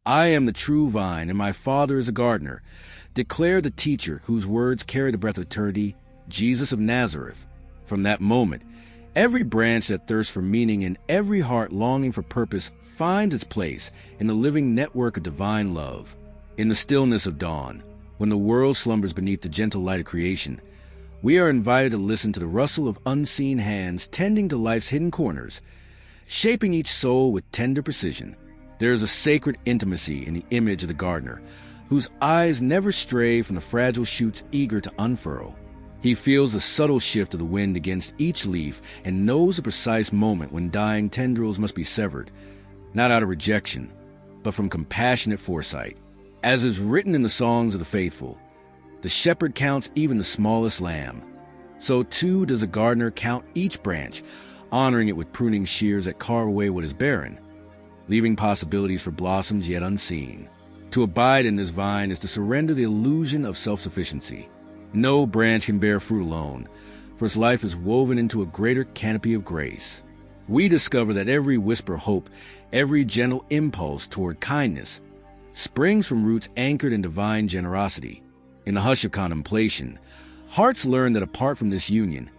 I am the true vine, and my Father is a gardener, declared the teacher whose words carry the breath of eternity, Jesus of Nazareth. From that moment, every branch that thirsts for meaning and every heart longing for purpose finds its place in the living network of divine love. In the stillness of dawn, when the world slumbers beneath the gentle light of creation, we are invited to listen to the rustle of unseen hands tending to life's hidden corners, shaping each soul with tender precision. There is a sacred intimacy in the image of the gardener, whose eyes never stray from the fragile shoots eager to unfurl. He feels the subtle shift of the wind against each leaf and knows the precise moment when dying tendrils must be severed, not out of rejection, but from compassionate foresight. As is written in the songs of the faithful, the shepherd counts even the smallest lamb. So too does the gardener count each branch, honoring it with pruning shears that carve away what is barren, leaving possibilities for blossoms yet unseen. To abide in this vine is to surrender the illusion of self-sufficiency. No branch can bear fruit alone, for its life is woven into a greater canopy of grace. We discover that every whisper of hope, every gentle impulse toward kindness, springs from roots anchored in divine generosity. In the hush of contemplation, hearts learn that apart from this union,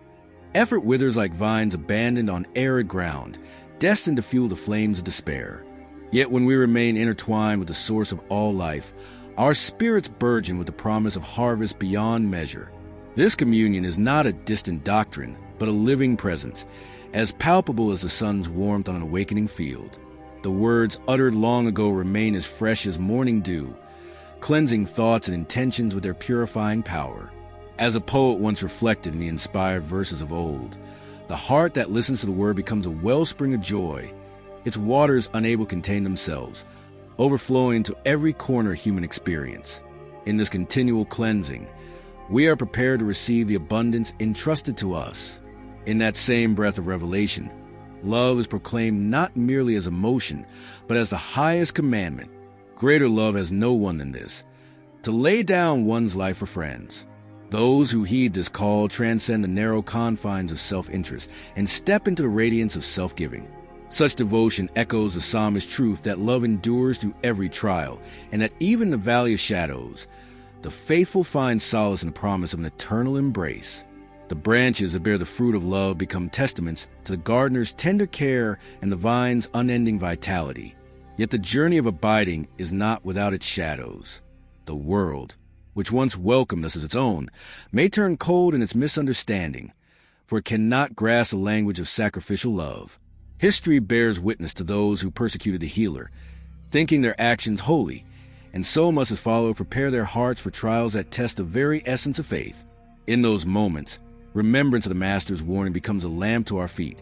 effort withers like vines abandoned on arid ground, destined to fuel the flames of despair. Yet when we remain intertwined with the source of all life, our spirits burgeon with the promise of harvest beyond measure. This communion is not a distant doctrine, but a living presence, as palpable as the sun's warmth on an awakening field. The words uttered long ago remain as fresh as morning dew, cleansing thoughts and intentions with their purifying power. As a poet once reflected in the inspired verses of old, the heart that listens to the word becomes a wellspring of joy, its waters unable to contain themselves, overflowing into every corner of human experience. In this continual cleansing, we are prepared to receive the abundance entrusted to us. In that same breath of revelation, love is proclaimed not merely as emotion, but as the highest commandment. Greater love has no one than this, to lay down one's life for friends. Those who heed this call transcend the narrow confines of self-interest and step into the radiance of self-giving. Such devotion echoes the psalmist's truth that love endures through every trial, and that even in the valley of shadows, the faithful find solace in the promise of an eternal embrace. The branches that bear the fruit of love become testaments to the gardener's tender care and the vine's unending vitality. Yet the journey of abiding is not without its shadows. The world, which once welcomed us as its own, may turn cold in its misunderstanding, for it cannot grasp the language of sacrificial love. History bears witness to those who persecuted the healer, thinking their actions holy, and so must as follow prepare their hearts for trials that test the very essence of faith. In those moments, remembrance of the Master's warning becomes a lamp to our feet,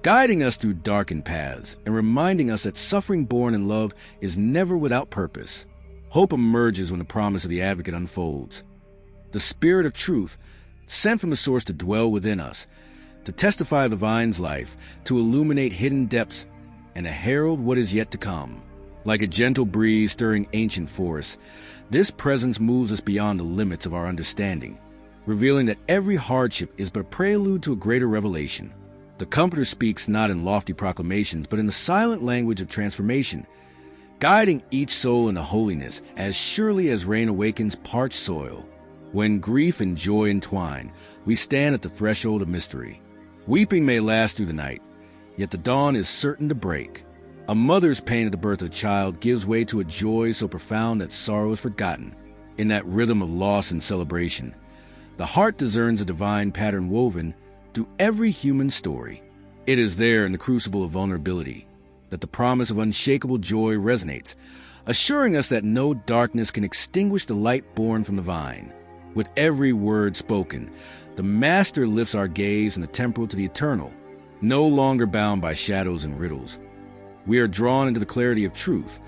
guiding us through darkened paths and reminding us that suffering born in love is never without purpose. Hope emerges when the promise of the Advocate unfolds. The Spirit of truth, sent from the source to dwell within us, to testify of the vine's life, to illuminate hidden depths, and to herald what is yet to come. Like a gentle breeze stirring ancient forests, this presence moves us beyond the limits of our understanding, revealing that every hardship is but a prelude to a greater revelation. The Comforter speaks not in lofty proclamations, but in the silent language of transformation, guiding each soul into holiness as surely as rain awakens parched soil. When grief and joy entwine, we stand at the threshold of mystery. Weeping may last through the night, yet the dawn is certain to break. A mother's pain at the birth of a child gives way to a joy so profound that sorrow is forgotten. In that rhythm of loss and celebration, the heart discerns a divine pattern woven through every human story. It is there in the crucible of vulnerability that the promise of unshakable joy resonates, assuring us that no darkness can extinguish the light born from the vine. With every word spoken, the Master lifts our gaze from the temporal to the eternal, no longer bound by shadows and riddles. We are drawn into the clarity of truth,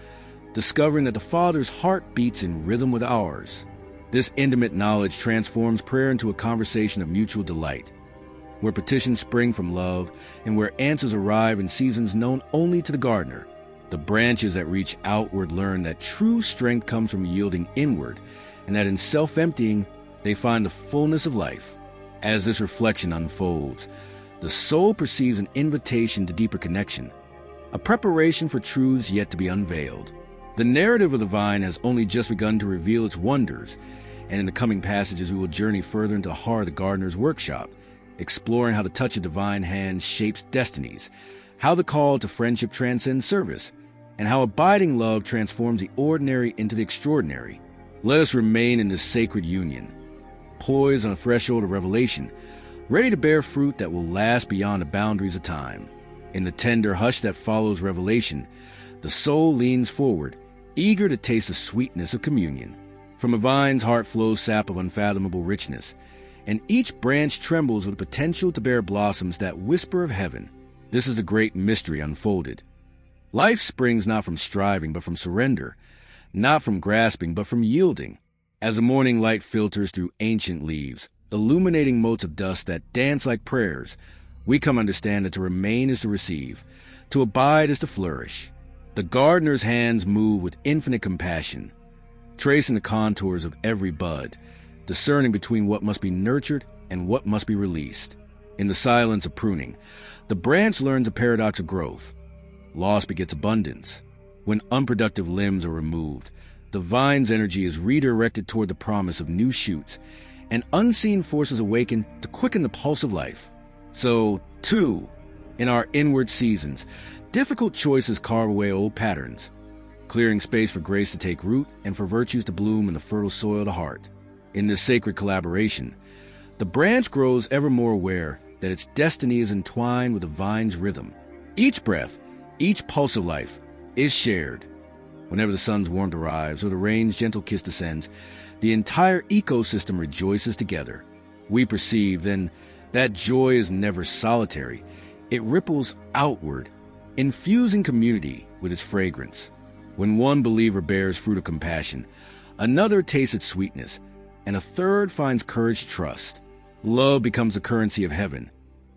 discovering that the Father's heart beats in rhythm with ours. This intimate knowledge transforms prayer into a conversation of mutual delight, where petitions spring from love and where answers arrive in seasons known only to the gardener. The branches that reach outward learn that true strength comes from yielding inward, and that in self-emptying, they find the fullness of life. As this reflection unfolds, the soul perceives an invitation to deeper connection, a preparation for truths yet to be unveiled. The narrative of the vine has only just begun to reveal its wonders, and in the coming passages we will journey further into the heart of the gardener's workshop, exploring how the touch of divine hands shapes destinies, how the call to friendship transcends service, and how abiding love transforms the ordinary into the extraordinary. Let us remain in this sacred union, poised on the threshold of revelation, ready to bear fruit that will last beyond the boundaries of time. In the tender hush that follows revelation, the soul leans forward, eager to taste the sweetness of communion. From a vine's heart flows sap of unfathomable richness, and each branch trembles with the potential to bear blossoms that whisper of heaven. This is a great mystery unfolded. Life springs not from striving, but from surrender, not from grasping, but from yielding. As the morning light filters through ancient leaves, illuminating motes of dust that dance like prayers, we come understand that to remain is to receive, to abide is to flourish. The gardener's hands move with infinite compassion, tracing the contours of every bud, discerning between what must be nurtured and what must be released. In the silence of pruning, the branch learns a paradox of growth. Loss begets abundance. When unproductive limbs are removed, the vine's energy is redirected toward the promise of new shoots, and unseen forces awaken to quicken the pulse of life. So, too, in our inward seasons, difficult choices carve away old patterns, clearing space for grace to take root and for virtues to bloom in the fertile soil of the heart. In this sacred collaboration, the branch grows ever more aware that its destiny is entwined with the vine's rhythm. Each breath, each pulse of life, is shared. Whenever the sun's warmth arrives or the rain's gentle kiss descends, the entire ecosystem rejoices together. We perceive, then, that joy is never solitary. It ripples outward, infusing community with its fragrance. When one believer bears fruit of compassion, another tastes its sweetness, and a third finds courage to trust. Love becomes the currency of heaven,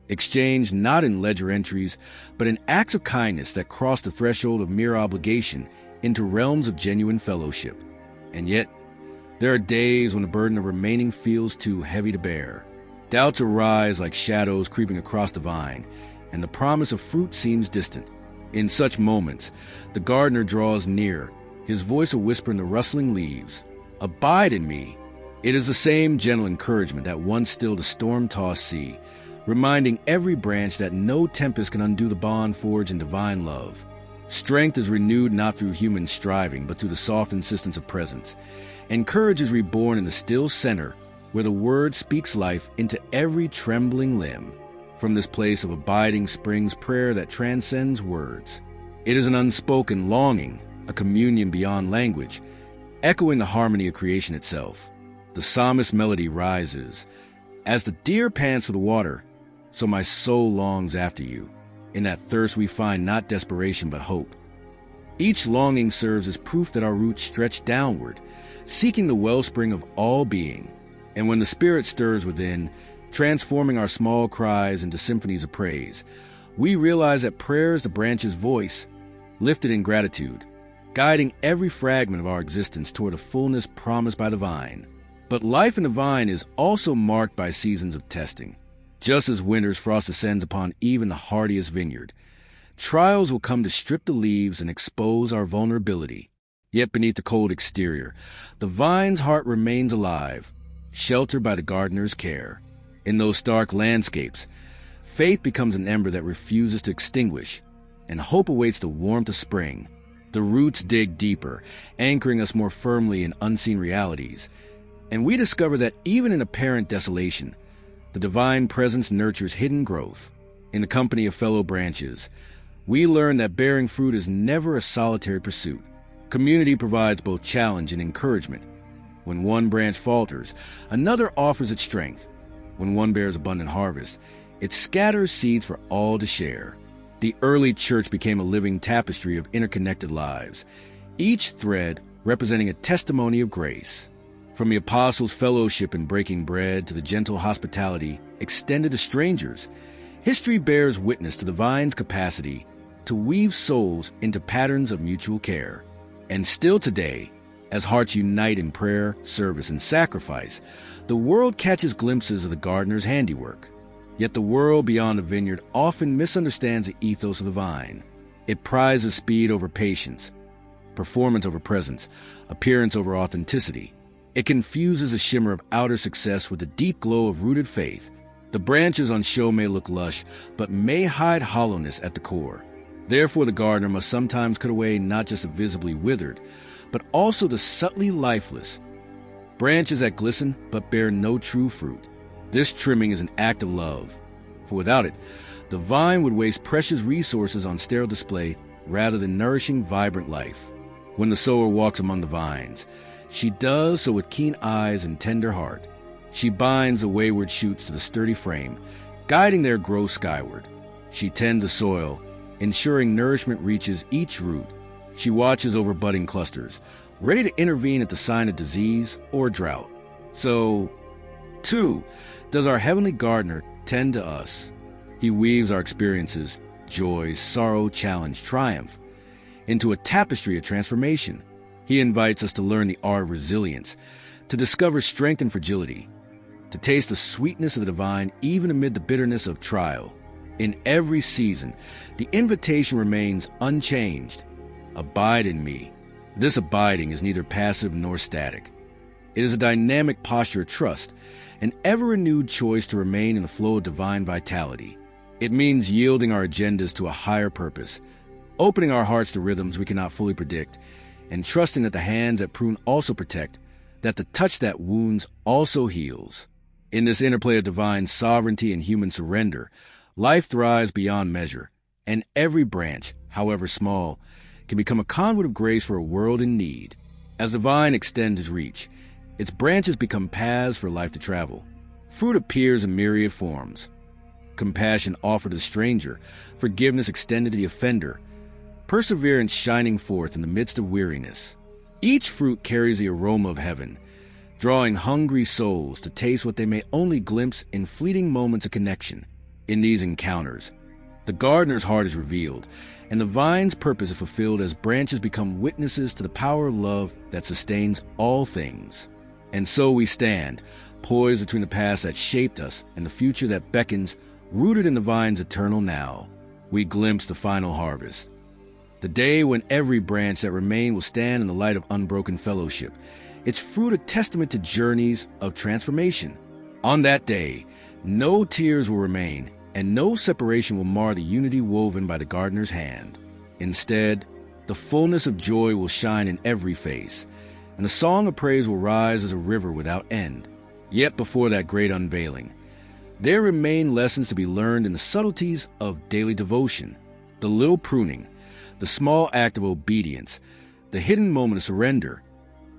exchanged not in ledger entries, but in acts of kindness that cross the threshold of mere obligation into realms of genuine fellowship. And yet, there are days when the burden of remaining feels too heavy to bear. Doubts arise like shadows creeping across the vine, and the promise of fruit seems distant. In such moments, the gardener draws near, his voice a whisper in the rustling leaves. "Abide in me." It is the same gentle encouragement that once stilled a storm-tossed sea, reminding every branch that no tempest can undo the bond forged in divine love. Strength is renewed not through human striving, but through the soft insistence of presence. And courage is reborn in the still center, where the word speaks life into every trembling limb. From this place of abiding springs prayer that transcends words. It is an unspoken longing, a communion beyond language, echoing the harmony of creation itself. The psalmist's melody rises. As the deer pants for the water, so my soul longs after you. In that thirst we find not desperation but hope. Each longing serves as proof that our roots stretch downward, seeking the wellspring of all being. And when the Spirit stirs within, transforming our small cries into symphonies of praise, we realize that prayer is the branch's voice, lifted in gratitude, guiding every fragment of our existence toward a fullness promised by the vine. But life in the vine is also marked by seasons of testing. Just as winter's frost descends upon even the hardiest vineyard, trials will come to strip the leaves and expose our vulnerability. Yet beneath the cold exterior, the vine's heart remains alive, sheltered by the gardener's care. In those stark landscapes, faith becomes an ember that refuses to extinguish, and hope awaits the warmth of spring. The roots dig deeper, anchoring us more firmly in unseen realities, and we discover that even in apparent desolation, the divine presence nurtures hidden growth. In the company of fellow branches, we learn that bearing fruit is never a solitary pursuit. Community provides both challenge and encouragement. When one branch falters, another offers its strength. When one bears abundant harvest, it scatters seeds for all to share. The early church became a living tapestry of interconnected lives, each thread representing a testimony of grace. From the apostles' fellowship in breaking bread to the gentle hospitality extended to strangers, history bears witness to the vine's capacity to weave souls into patterns of mutual care. And still today, as hearts unite in prayer, service, and sacrifice, the world catches glimpses of the gardener's handiwork. Yet the world beyond the vineyard often misunderstands the ethos of the vine. It prizes speed over patience, performance over presence, appearance over authenticity. It confuses a shimmer of outer success with the deep glow of rooted faith. The branches on show may look lush, but may hide hollowness at the core. Therefore, the gardener must sometimes cut away not just the visibly withered, but also the subtly lifeless. Branches that glisten but bear no true fruit. This trimming is an act of love, for without it, the vine would waste precious resources on sterile display rather than nourishing vibrant life. When the sower walks among the vines, she does so with keen eyes and tender heart. She binds the wayward shoots to the sturdy frame, guiding their growth skyward. She tends the soil, ensuring nourishment reaches each root. She watches over budding clusters, ready to intervene at the sign of disease or drought. So, too, does our heavenly gardener tend to us. He weaves our experiences, joys, sorrow, challenge, triumph, into a tapestry of transformation. He invites us to learn the art of resilience, to discover strength and fragility, to taste the sweetness of the divine even amid the bitterness of trial. In every season, the invitation remains unchanged. Abide in me. This abiding is neither passive nor static. It is a dynamic posture of trust, an ever-renewed choice to remain in the flow of divine vitality. It means yielding our agendas to a higher purpose, opening our hearts to rhythms we cannot fully predict, and trusting that the hands that prune also protect, that the touch that wounds also heals. In this interplay of divine sovereignty and human surrender, life thrives beyond measure, and every branch, however small, can become a conduit of grace for a world in need. As the vine extends its reach, its branches become paths for life to travel. Fruit appears in myriad forms. Compassion offered to the stranger, forgiveness extended to the offender, perseverance shining forth in the midst of weariness. Each fruit carries the aroma of heaven, drawing hungry souls to taste what they may only glimpse in fleeting moments of connection. In these encounters, the gardener's heart is revealed, and the vine's purpose is fulfilled as branches become witnesses to the power of love that sustains all things. And so we stand, poised between the past that shaped us and the future that beckons, rooted in the vine's eternal now. We glimpse the final harvest, the day when every branch that remained will stand in the light of unbroken fellowship, its fruit a testament to journeys of transformation. On that day, no tears will remain, and no separation will mar the unity woven by the gardener's hand. Instead, the fullness of joy will shine in every face, and the song of praise will rise as a river without end. Yet before that great unveiling, there remain lessons to be learned in the subtleties of daily devotion, the little pruning, the small act of obedience, the hidden moment of surrender.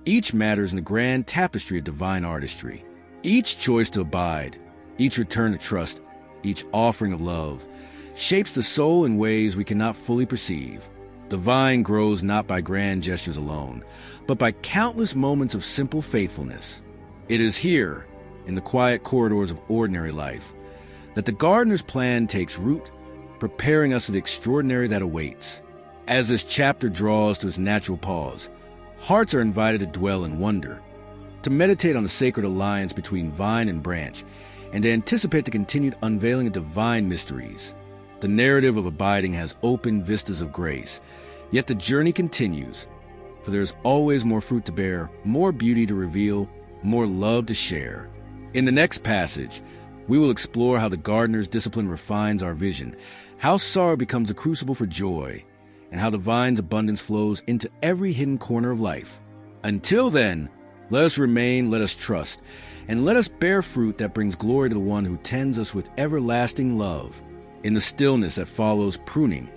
Each matters in the grand tapestry of divine artistry. Each choice to abide, each return to trust, each offering of love, shapes the soul in ways we cannot fully perceive. The vine grows not by grand gestures alone, but by countless moments of simple faithfulness. It is here, in the quiet corridors of ordinary life, that the gardener's plan takes root, preparing us for the extraordinary that awaits. As this chapter draws to its natural pause, hearts are invited to dwell in wonder, to meditate on the sacred alliance between vine and branch, and to anticipate the continued unveiling of divine mysteries. The narrative of abiding has opened vistas of grace, yet the journey continues, for there is always more fruit to bear, more beauty to reveal, more love to share. In the next passage, we will explore how the gardener's discipline refines our vision, how sorrow becomes a crucible for joy, and how the vine's abundance flows into every hidden corner of life. Until then, let us remain, let us trust, and let us bear fruit that brings glory to the one who tends us with everlasting love. In the stillness that follows pruning,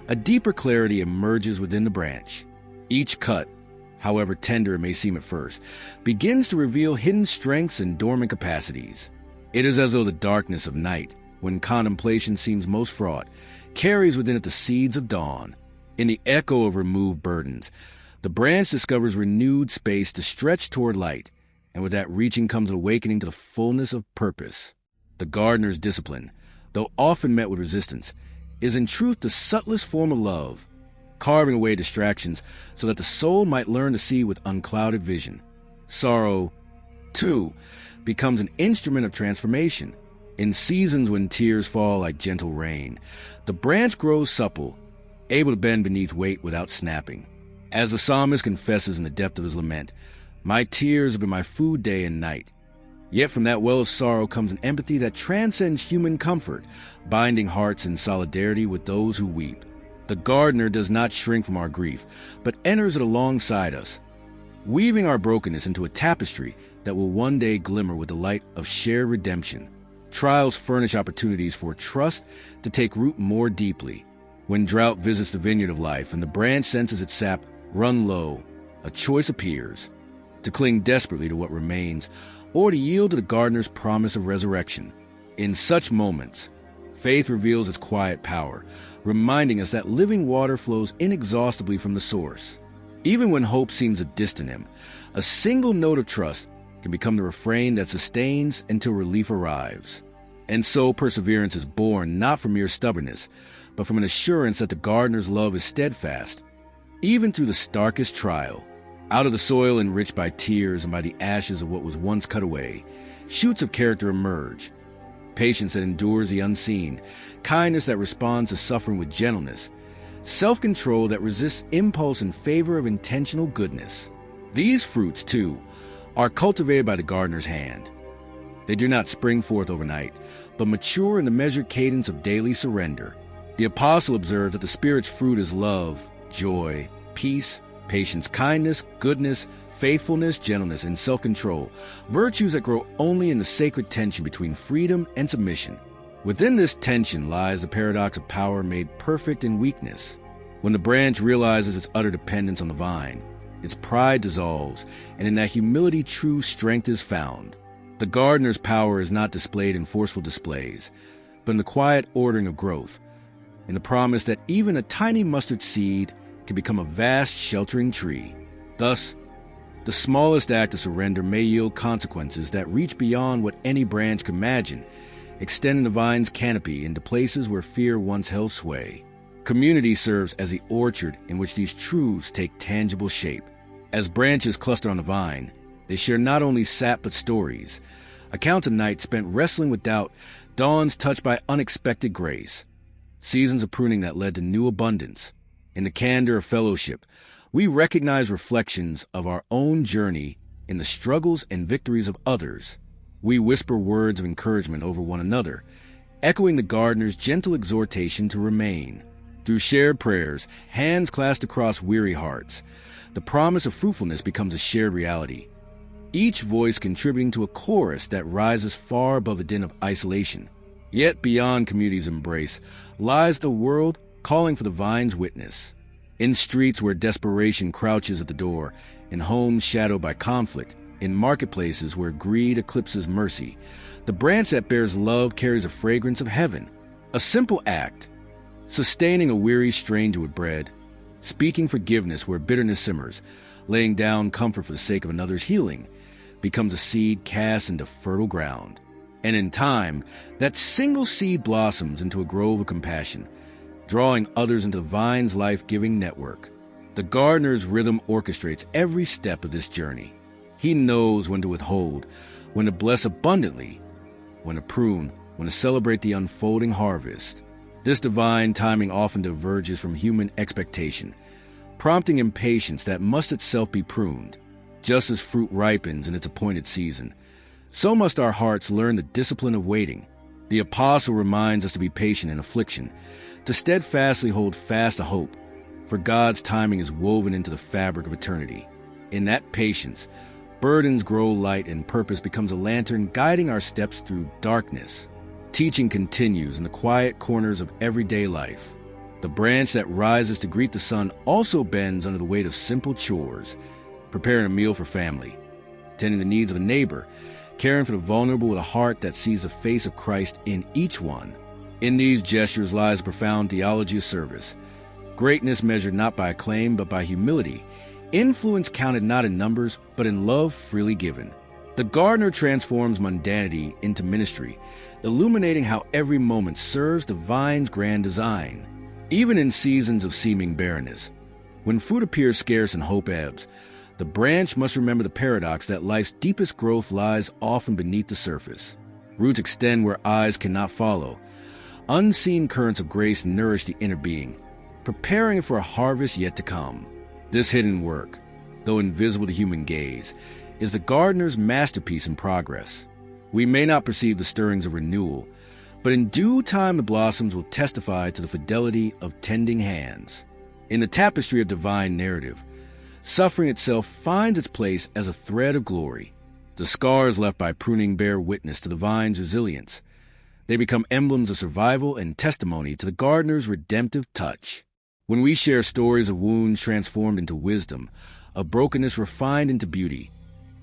a deeper clarity emerges within the branch. Each cut, however tender it may seem at first, begins to reveal hidden strengths and dormant capacities. It is as though the darkness of night, when contemplation seems most fraught, carries within it the seeds of dawn. In the echo of removed burdens, the branch discovers renewed space to stretch toward light, and with that reaching comes an awakening to the fullness of purpose. The gardener's discipline, though often met with resistance, is in truth the subtlest form of love, carving away distractions so that the soul might learn to see with unclouded vision. Sorrow, too, becomes an instrument of transformation. In seasons when tears fall like gentle rain, the branch grows supple, able to bend beneath weight without snapping. As the psalmist confesses in the depth of his lament, "My tears have been my food day and night." Yet from that well of sorrow comes an empathy that transcends human comfort, binding hearts in solidarity with those who weep. The gardener does not shrink from our grief, but enters it alongside us, weaving our brokenness into a tapestry that will one day glimmer with the light of shared redemption. Trials furnish opportunities for trust to take root more deeply. When drought visits the vineyard of life and the branch senses its sap run low, a choice appears: to cling desperately to what remains, or to yield to the gardener's promise of resurrection. In such moments, faith reveals its quiet power, reminding us that living water flows inexhaustibly from the source. Even when hope seems a distant hymn, a single note of trust can become the refrain that sustains until relief arrives. And so perseverance is born not from mere stubbornness, but from an assurance that the gardener's love is steadfast, even through the starkest trial. Out of the soil enriched by tears and by the ashes of what was once cut away, shoots of character emerge. Patience that endures the unseen, kindness that responds to suffering with gentleness, self-control that resists impulse in favor of intentional goodness. These fruits, too, are cultivated by the gardener's hand. They do not spring forth overnight, but mature in the measured cadence of daily surrender. The apostle observes that the Spirit's fruit is love, joy, peace, patience, kindness, goodness, faithfulness, gentleness, and self-control, virtues that grow only in the sacred tension between freedom and submission. Within this tension lies the paradox of power made perfect in weakness. When the branch realizes its utter dependence on the vine, its pride dissolves, and in that humility true strength is found. The gardener's power is not displayed in forceful displays, but in the quiet ordering of growth, in the promise that even a tiny mustard seed can become a vast sheltering tree. Thus, the smallest act of surrender may yield consequences that reach beyond what any branch could imagine, extending the vine's canopy into places where fear once held sway. Community serves as the orchard in which these truths take tangible shape. As branches cluster on the vine, they share not only sap but stories, accounts of nights spent wrestling with doubt, dawns touched by unexpected grace, seasons of pruning that led to new abundance. In the candor of fellowship, we recognize reflections of our own journey in the struggles and victories of others. We whisper words of encouragement over one another, echoing the gardener's gentle exhortation to remain. Through shared prayers, hands clasped across weary hearts, the promise of fruitfulness becomes a shared reality, each voice contributing to a chorus that rises far above the din of isolation. Yet beyond community's embrace lies the world calling for the vine's witness. In streets where desperation crouches at the door, in homes shadowed by conflict, in marketplaces where greed eclipses mercy, the branch that bears love carries a fragrance of heaven. A simple act, sustaining a weary stranger with bread, speaking forgiveness where bitterness simmers, laying down comfort for the sake of another's healing, becomes a seed cast into fertile ground. And in time, that single seed blossoms into a grove of compassion, drawing others into the vine's life-giving network. The gardener's rhythm orchestrates every step of this journey. He knows when to withhold, when to bless abundantly, when to prune, when to celebrate the unfolding harvest. This divine timing often diverges from human expectation, prompting impatience that must itself be pruned. Just as fruit ripens in its appointed season, so must our hearts learn the discipline of waiting. The apostle reminds us to be patient in affliction, to steadfastly hold fast to hope, for God's timing is woven into the fabric of eternity. In that patience, burdens grow light and purpose becomes a lantern guiding our steps through darkness. Teaching continues in the quiet corners of everyday life. The branch that rises to greet the sun also bends under the weight of simple chores, preparing a meal for family, tending the needs of a neighbor, caring for the vulnerable with a heart that sees the face of Christ in each one. In these gestures lies a profound theology of service. Greatness measured not by acclaim but by humility. Influence counted not in numbers but in love freely given. The gardener transforms mundanity into ministry, illuminating how every moment serves the vine's grand design. Even in seasons of seeming barrenness, when fruit appears scarce and hope ebbs, the branch must remember the paradox that life's deepest growth lies often beneath the surface. Roots extend where eyes cannot follow. Unseen currents of grace nourish the inner being, preparing it for a harvest yet to come. This hidden work, though invisible to human gaze, is the gardener's masterpiece in progress. We may not perceive the stirrings of renewal, but in due time the blossoms will testify to the fidelity of tending hands. In the tapestry of divine narrative, suffering itself finds its place as a thread of glory. The scars left by pruning bear witness to the vine's resilience. They become emblems of survival and testimony to the gardener's redemptive touch. When we share stories of wounds transformed into wisdom, of brokenness refined into beauty,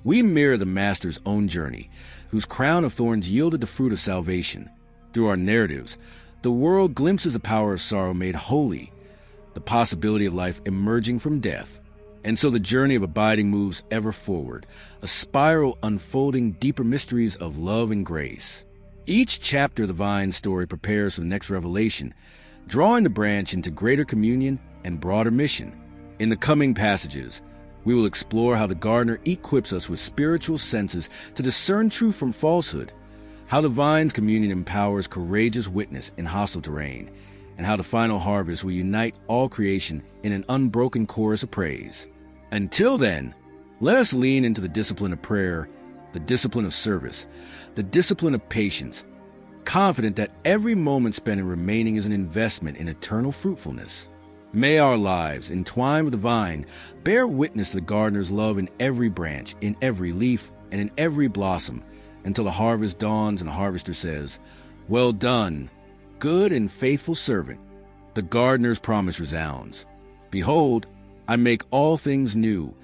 we mirror the Master's own journey, whose crown of thorns yielded the fruit of salvation. Through our narratives, the world glimpses the power of sorrow made holy, the possibility of life emerging from death. And so the journey of abiding moves ever forward, a spiral unfolding deeper mysteries of love and grace. Each chapter of the vine story prepares for the next revelation, drawing the branch into greater communion and broader mission. In the coming passages, we will explore how the gardener equips us with spiritual senses to discern truth from falsehood, how the vine's communion empowers courageous witness in hostile terrain, and how the final harvest will unite all creation in an unbroken chorus of praise. Until then, let us lean into the discipline of prayer, the discipline of service, the discipline of patience, confident that every moment spent in remaining is an investment in eternal fruitfulness. May our lives, entwined with the vine, bear witness to the gardener's love in every branch, in every leaf, and in every blossom, until the harvest dawns and the harvester says, "Well done, good and faithful servant." The gardener's promise resounds, "Behold, I make all things new,"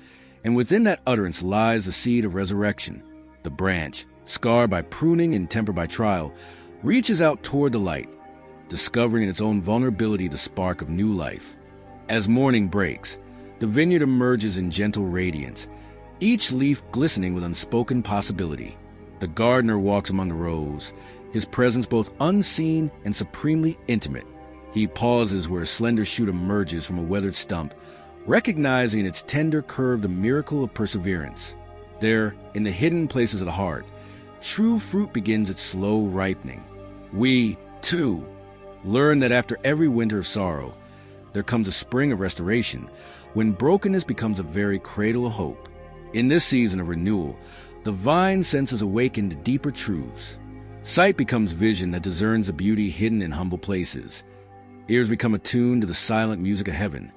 and within that utterance lies the seed of resurrection. The branch, scarred by pruning and tempered by trial, reaches out toward the light, discovering in its own vulnerability the spark of new life. As morning breaks, the vineyard emerges in gentle radiance, each leaf glistening with unspoken possibility. The gardener walks among the rows, his presence both unseen and supremely intimate. He pauses where a slender shoot emerges from a weathered stump, recognizing in its tender curve the miracle of perseverance. There, in the hidden places of the heart, true fruit begins its slow ripening. We, too, learn that after every winter of sorrow, there comes a spring of restoration, when brokenness becomes a very cradle of hope. In this season of renewal, the vine senses awaken to deeper truths. Sight becomes vision that discerns the beauty hidden in humble places. Ears become attuned to the silent music of heaven.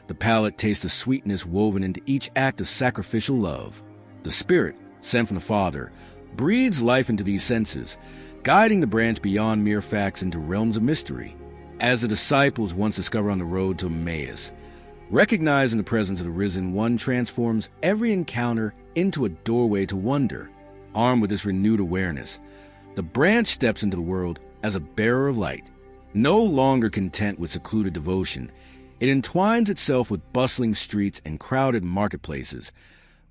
The palate tastes the sweetness woven into each act of sacrificial love. The Spirit, sent from the Father, breathes life into these senses, guiding the branch beyond mere facts into realms of mystery. As the disciples once discovered on the road to Emmaus, recognizing the presence of the risen one transforms every encounter into a doorway to wonder. Armed with this renewed awareness, the branch steps into the world as a bearer of light. No longer content with secluded devotion, it entwines itself with bustling streets and crowded marketplaces,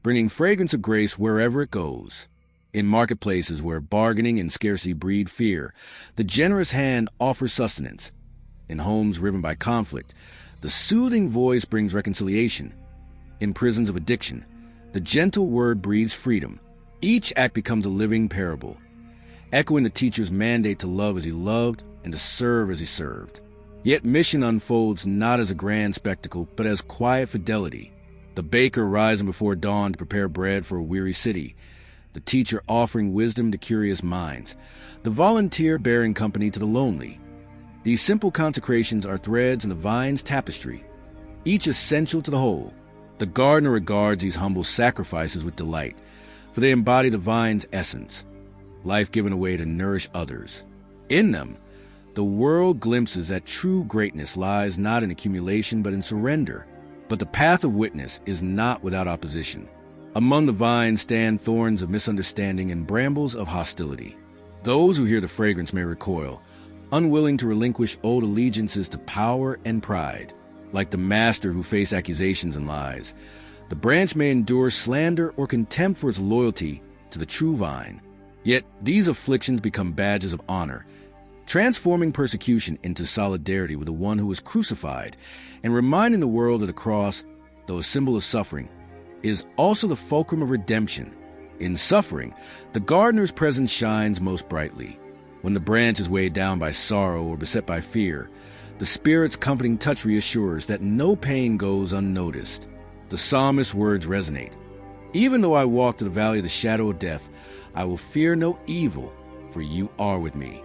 bringing fragrance of grace wherever it goes. In marketplaces where bargaining and scarcity breed fear, the generous hand offers sustenance. In homes riven by conflict, the soothing voice brings reconciliation. In prisons of addiction, the gentle word breathes freedom. Each act becomes a living parable, echoing the teacher's mandate to love as he loved and to serve as he served. Yet mission unfolds not as a grand spectacle, but as quiet fidelity. The baker rising before dawn to prepare bread for a weary city, the teacher offering wisdom to curious minds, the volunteer bearing company to the lonely. These simple consecrations are threads in the vine's tapestry, each essential to the whole. The gardener regards these humble sacrifices with delight, for they embody the vine's essence, life given away to nourish others. In them, the world glimpses that true greatness lies not in accumulation but in surrender. But the path of witness is not without opposition. Among the vines stand thorns of misunderstanding and brambles of hostility. Those who hear the fragrance may recoil, unwilling to relinquish old allegiances to power and pride. Like the master who faced accusations and lies, the branch may endure slander or contempt for its loyalty to the true vine. Yet these afflictions become badges of honor, transforming persecution into solidarity with the one who was crucified, and reminding the world that the cross, though a symbol of suffering, is also the fulcrum of redemption. In suffering, the gardener's presence shines most brightly. When the branch is weighed down by sorrow or beset by fear, The Spirit's comforting touch reassures that no pain goes unnoticed. The psalmist's words resonate. Even though I walk through the valley of the shadow of death, I will fear no evil, for you are with me.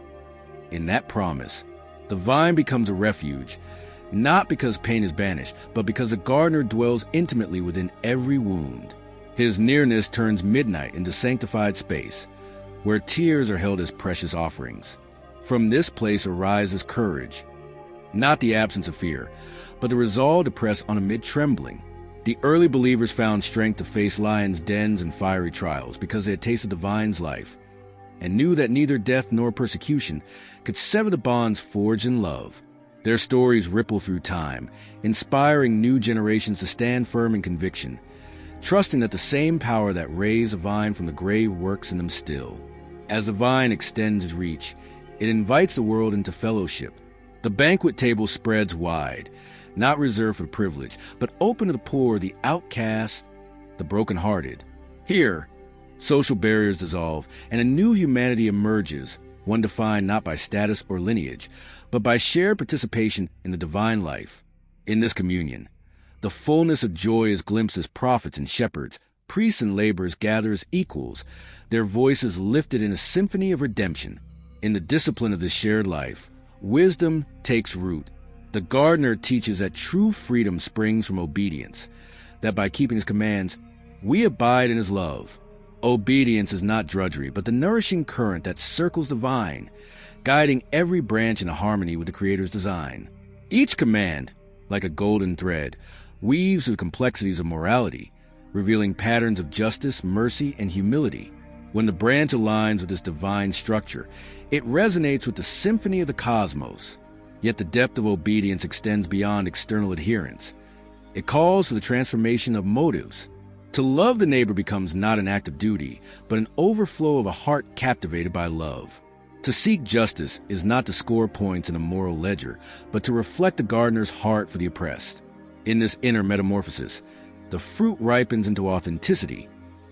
In that promise, the vine becomes a refuge, not because pain is banished, but because the gardener dwells intimately within every wound. His nearness turns midnight into sanctified space, where tears are held as precious offerings. From this place arises courage, not the absence of fear, but the resolve to press on amid trembling. The early believers found strength to face lions' dens and fiery trials because they had tasted the vine's life and knew that neither death nor persecution could sever the bonds forged in love. Their stories ripple through time, inspiring new generations to stand firm in conviction, trusting that the same power that raised a vine from the grave works in them still. As the vine extends its reach, it invites the world into fellowship. The banquet table spreads wide, not reserved for privilege, but open to the poor, the outcast, the brokenhearted. Here, social barriers dissolve, and a new humanity emerges, one defined not by status or lineage, but by shared participation in the divine life. In this communion, the fullness of joy is glimpsed as prophets and shepherds, priests and laborers gather as equals, their voices lifted in a symphony of redemption. In the discipline of this shared life, wisdom takes root. The gardener teaches that true freedom springs from obedience, that by keeping his commands, we abide in his love. Obedience is not drudgery, but the nourishing current that circles the vine, guiding every branch in harmony with the Creator's design. Each command, like a golden thread, weaves through the complexities of morality, revealing patterns of justice, mercy, and humility. When the branch aligns with this divine structure, it resonates with the symphony of the cosmos. Yet the depth of obedience extends beyond external adherence. It calls for the transformation of motives. To love the neighbor becomes not an act of duty, but an overflow of a heart captivated by love. To seek justice is not to score points in a moral ledger, but to reflect the gardener's heart for the oppressed. In this inner metamorphosis, the fruit ripens into authenticity,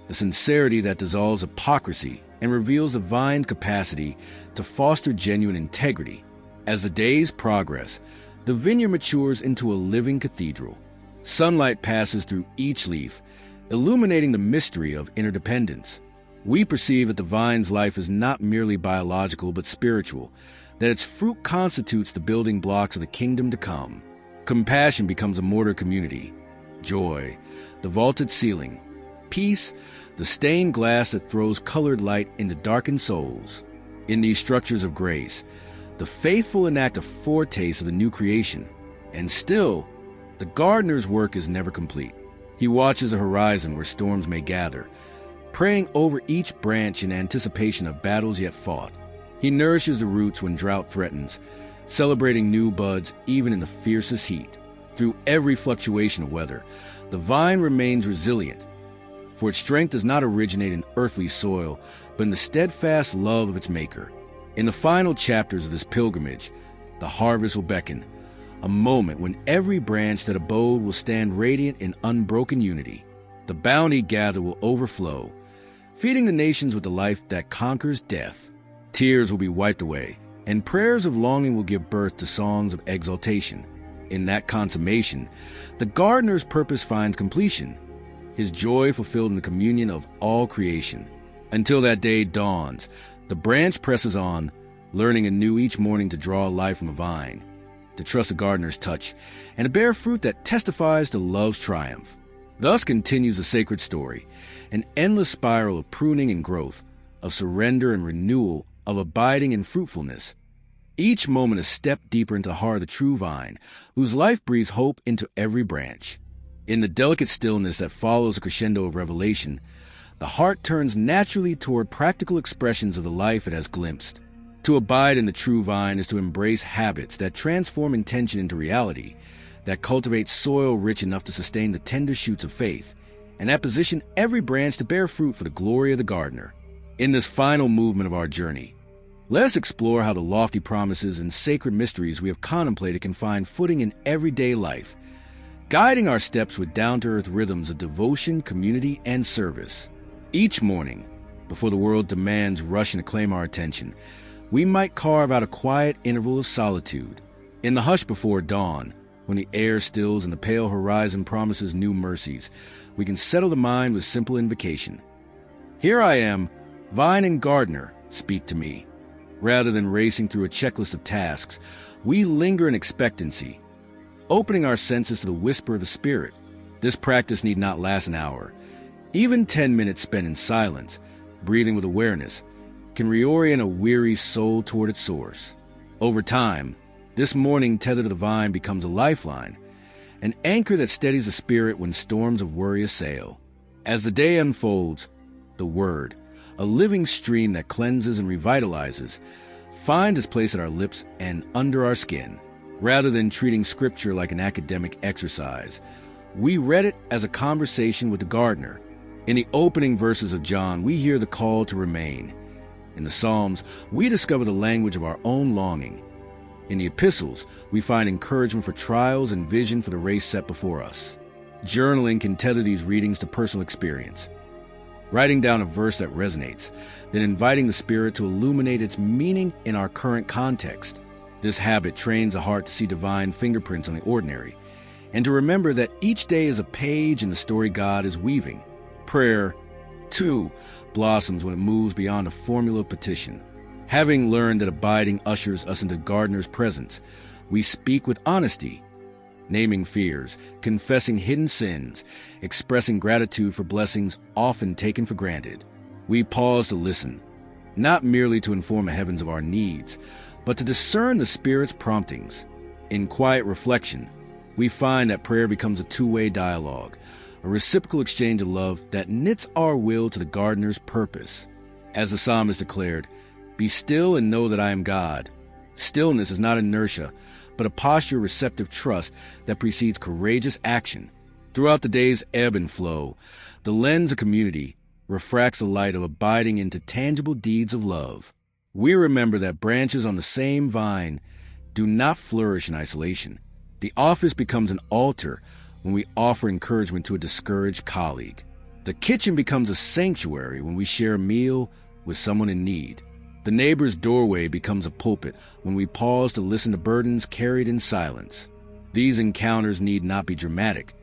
a sincerity that dissolves hypocrisy and reveals the vine's capacity to foster genuine integrity. As the days progress, the vineyard matures into a living cathedral. Sunlight passes through each leaf, illuminating the mystery of interdependence. We perceive that the vine's life is not merely biological but spiritual, that its fruit constitutes the building blocks of the kingdom to come. Compassion becomes a mortar community. Joy, the vaulted ceiling. Peace, the stained glass that throws colored light into darkened souls. In these structures of grace, the faithful enact a foretaste of the new creation. And still, the gardener's work is never complete. He watches a horizon where storms may gather, praying over each branch in anticipation of battles yet fought. He nourishes the roots when drought threatens, celebrating new buds even in the fiercest heat. Through every fluctuation of weather, the vine remains resilient, for its strength does not originate in earthly soil, but in the steadfast love of its maker. In the final chapters of this pilgrimage, the harvest will beckon, a moment when every branch that abode will stand radiant in unbroken unity. The bounty gathered will overflow, feeding the nations with the life that conquers death. Tears will be wiped away, and prayers of longing will give birth to songs of exaltation. In that consummation, the gardener's purpose finds completion, his joy fulfilled in the communion of all creation. Until that day dawns, the branch presses on, learning anew each morning to draw life from the vine, to trust the gardener's touch, and to bear fruit that testifies to love's triumph. Thus continues the sacred story, an endless spiral of pruning and growth, of surrender and renewal, of abiding and fruitfulness. Each moment a step deeper into the heart of the true vine, whose life breathes hope into every branch. In the delicate stillness that follows the crescendo of revelation, the heart turns naturally toward practical expressions of the life it has glimpsed. To abide in the true vine is to embrace habits that transform intention into reality, that cultivate soil rich enough to sustain the tender shoots of faith, and that position every branch to bear fruit for the glory of the gardener. In this final movement of our journey, let us explore how the lofty promises and sacred mysteries we have contemplated can find footing in everyday life, guiding our steps with down-to-earth rhythms of devotion, community, and service. Each morning, before the world demands rush and claim our attention, we might carve out a quiet interval of solitude, In the hush before dawn, when the air stills and the pale horizon promises new mercies, we can settle the mind with simple invocation. Here I am, vine and gardener, speak to me. Rather than racing through a checklist of tasks, we linger in expectancy, opening our senses to the whisper of the Spirit. This practice need not last an hour. Even 10 minutes spent in silence, breathing with awareness, can reorient a weary soul toward its source. Over time, this morning tether to the vine becomes a lifeline, an anchor that steadies the spirit when storms of worry assail. As the day unfolds, the Word, a living stream that cleanses and revitalizes, finds its place at our lips and under our skin. Rather than treating Scripture like an academic exercise, we read it as a conversation with the gardener. In the opening verses of John, we hear the call to remain. In the Psalms, we discover the language of our own longing. In the epistles, we find encouragement for trials and vision for the race set before us. Journaling can tether these readings to personal experience, writing down a verse that resonates, then inviting the Spirit to illuminate its meaning in our current context. This habit trains the heart to see divine fingerprints on the ordinary, and to remember that each day is a page in the story God is weaving. Prayer, too, blossoms when it moves beyond a formula of petition. Having learned that abiding ushers us into gardener's presence, we speak with honesty, naming fears, confessing hidden sins, expressing gratitude for blessings often taken for granted. We pause to listen, not merely to inform the heavens of our needs, but to discern the Spirit's promptings. In quiet reflection, we find that prayer becomes a two-way dialogue, a reciprocal exchange of love that knits our will to the gardener's purpose. As the psalmist declared, "Be still and know that I am God." Stillness is not inertia, but a posture of receptive trust that precedes courageous action. Throughout the day's ebb and flow, the lens of community refracts the light of abiding into tangible deeds of love. We remember that branches on the same vine do not flourish in isolation. The office becomes an altar when we offer encouragement to a discouraged colleague. The kitchen becomes a sanctuary when we share a meal with someone in need. The neighbor's doorway becomes a pulpit when we pause to listen to burdens carried in silence. These encounters need not be dramatic.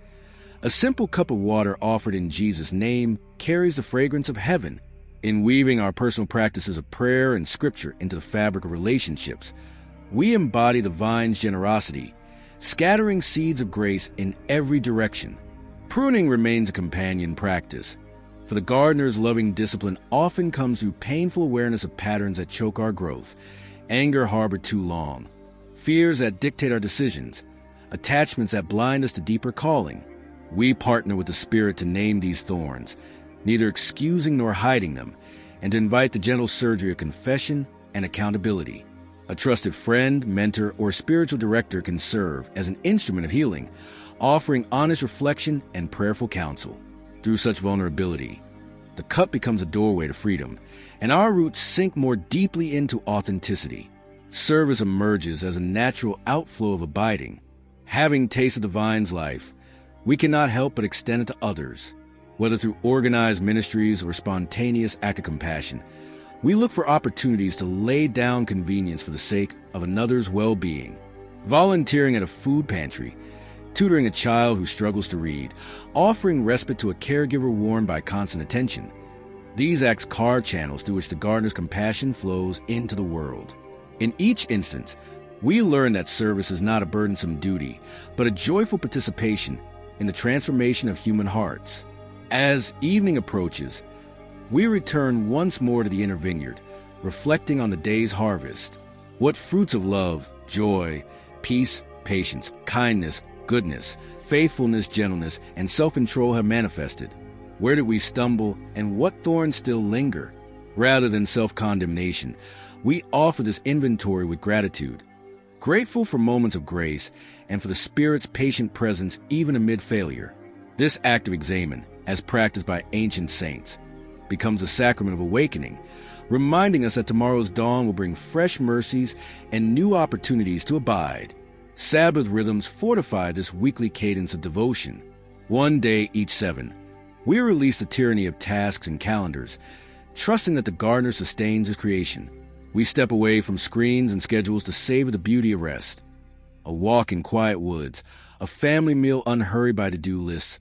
A simple cup of water offered in Jesus' name carries the fragrance of heaven. In weaving our personal practices of prayer and Scripture into the fabric of relationships, we embody the vine's generosity, scattering seeds of grace in every direction. Pruning remains a companion practice, for the gardener's loving discipline often comes through painful awareness of patterns that choke our growth, anger harbored too long, fears that dictate our decisions, attachments that blind us to deeper calling. We partner with the Spirit to name these thorns, neither excusing nor hiding them, and to invite the gentle surgery of confession and accountability. A trusted friend, mentor, or spiritual director can serve as an instrument of healing, offering honest reflection and prayerful counsel. Through such vulnerability, the cup becomes a doorway to freedom, and our roots sink more deeply into authenticity. Service emerges as a natural outflow of abiding. Having tasted the vine's life, we cannot help but extend it to others. Whether through organized ministries or spontaneous act of compassion, we look for opportunities to lay down convenience for the sake of another's well-being. Volunteering at a food pantry, tutoring a child who struggles to read, offering respite to a caregiver worn by constant attention. These acts carve channels through which the gardener's compassion flows into the world. In each instance, we learn that service is not a burdensome duty, but a joyful participation in the transformation of human hearts. As evening approaches, we return once more to the inner vineyard, reflecting on the day's harvest. What fruits of love, joy, peace, patience, kindness, goodness, faithfulness, gentleness, and self-control have manifested? Where did we stumble, and what thorns still linger? Rather than self-condemnation, we offer this inventory with gratitude, grateful for moments of grace and for the Spirit's patient presence even amid failure. This act of examen, as practiced by ancient saints, becomes a sacrament of awakening, reminding us that tomorrow's dawn will bring fresh mercies and new opportunities to abide. Sabbath rhythms fortify this weekly cadence of devotion. One day each 7, we release the tyranny of tasks and calendars, trusting that the gardener sustains his creation. We step away from screens and schedules to savor the beauty of rest. a walk in quiet woods, a family meal unhurried by to-do lists,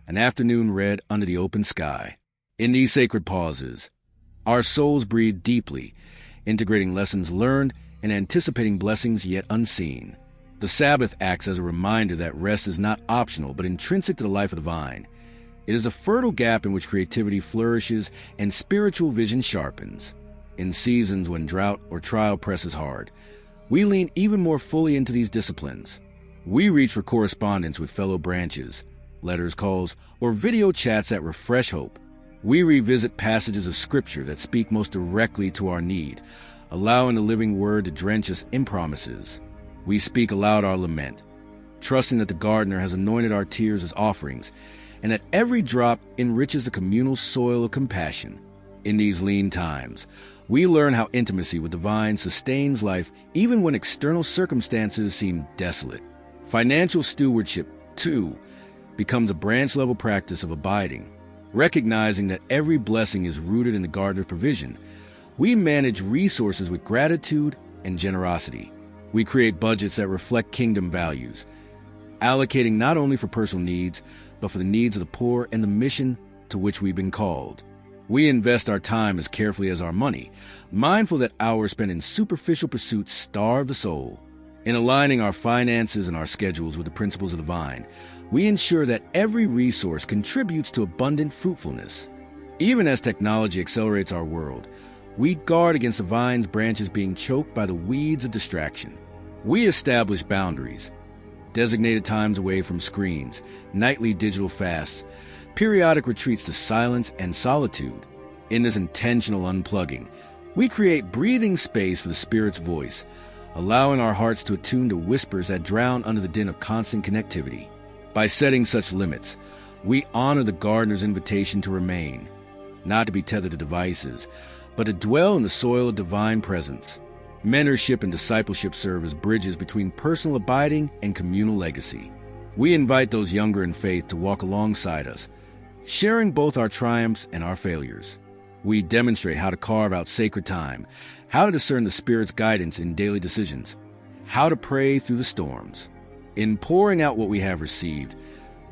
an afternoon read under the open sky. In these sacred pauses, our souls breathe deeply, integrating lessons learned and anticipating blessings yet unseen. The Sabbath acts as a reminder that rest is not optional but intrinsic to the life of the vine. It is a fertile gap in which creativity flourishes and spiritual vision sharpens. In seasons when drought or trial presses hard, we lean even more fully into these disciplines. We reach for correspondence with fellow branches, letters, calls, or video chats that refresh hope. We revisit passages of Scripture that speak most directly to our need, allowing the living Word to drench us in promises. We speak aloud our lament, trusting that the gardener has anointed our tears as offerings, and that every drop enriches the communal soil of compassion. In these lean times, we learn how intimacy with the vine sustains life even when external circumstances seem desolate. Financial stewardship, too, becomes a branch-level practice of abiding. Recognizing that every blessing is rooted in the gardener's provision, we manage resources with gratitude and generosity. We create budgets that reflect kingdom values, allocating not only for personal needs, but for the needs of the poor and the mission to which we've been called. We invest our time as carefully as our money, mindful that hours spent in superficial pursuits starve the soul. In aligning our finances and our schedules with the principles of the vine, we ensure that every resource contributes to abundant fruitfulness. Even as technology accelerates our world, we guard against the vine's branches being choked by the weeds of distraction. We establish boundaries, designated times away from screens, nightly digital fasts, periodic retreats to silence and solitude. In this intentional unplugging, we create breathing space for the Spirit's voice, allowing our hearts to attune to whispers that drown under the din of constant connectivity. By setting such limits, we honor the gardener's invitation to remain, not to be tethered to devices, but to dwell in the soil of divine presence. Mentorship and discipleship serve as bridges between personal abiding and communal legacy. We invite those younger in faith to walk alongside us, sharing both our triumphs and our failures. We demonstrate how to carve out sacred time, how to discern the Spirit's guidance in daily decisions, how to pray through the storms. In pouring out what we have received,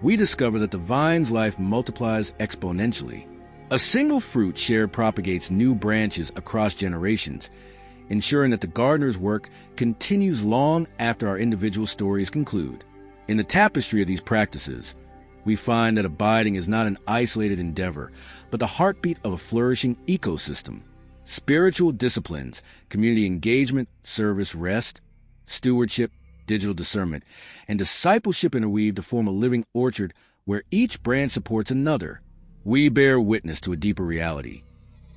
we discover that the vine's life multiplies exponentially. A single fruit shared propagates new branches across generations, ensuring that the gardener's work continues long after our individual stories conclude. In the tapestry of these practices, we find that abiding is not an isolated endeavor, but the heartbeat of a flourishing ecosystem. Spiritual disciplines, community engagement, service, rest, stewardship, digital discernment, and discipleship interweave to form a living orchard where each branch supports another. We bear witness to a deeper reality.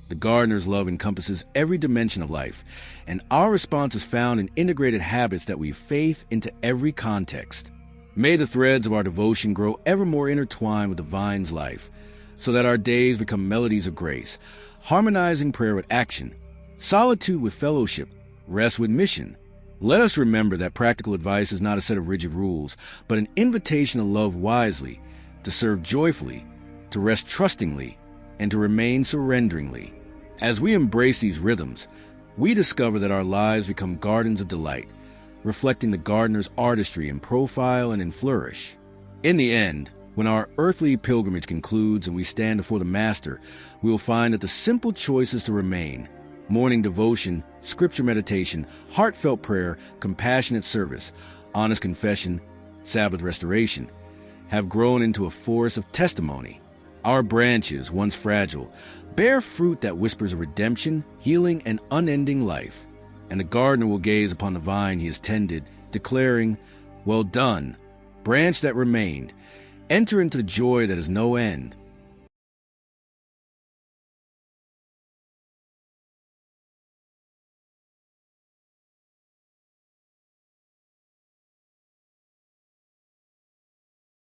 The gardener's love encompasses every dimension of life, and our response is found in integrated habits that weave faith into every context. May the threads of our devotion grow ever more intertwined with the vine's life, so that our days become melodies of grace, harmonizing prayer with action, solitude with fellowship, rest with mission. Let us remember that practical advice is not a set of rigid rules, but an invitation to love wisely, to serve joyfully, to rest trustingly, and to remain surrenderingly. As we embrace these rhythms, we discover that our lives become gardens of delight, reflecting the gardener's artistry in profile and in flourish. In the end, when our earthly pilgrimage concludes and we stand before the Master, we will find that the simple choices to remain, morning devotion, scripture meditation, heartfelt prayer, compassionate service, honest confession, Sabbath restoration, have grown into a forest of testimony. Our branches, once fragile, bear fruit that whispers of redemption, healing, and unending life. And the gardener will gaze upon the vine he has tended, declaring, "Well done, branch that remained. Enter into the joy that is no end."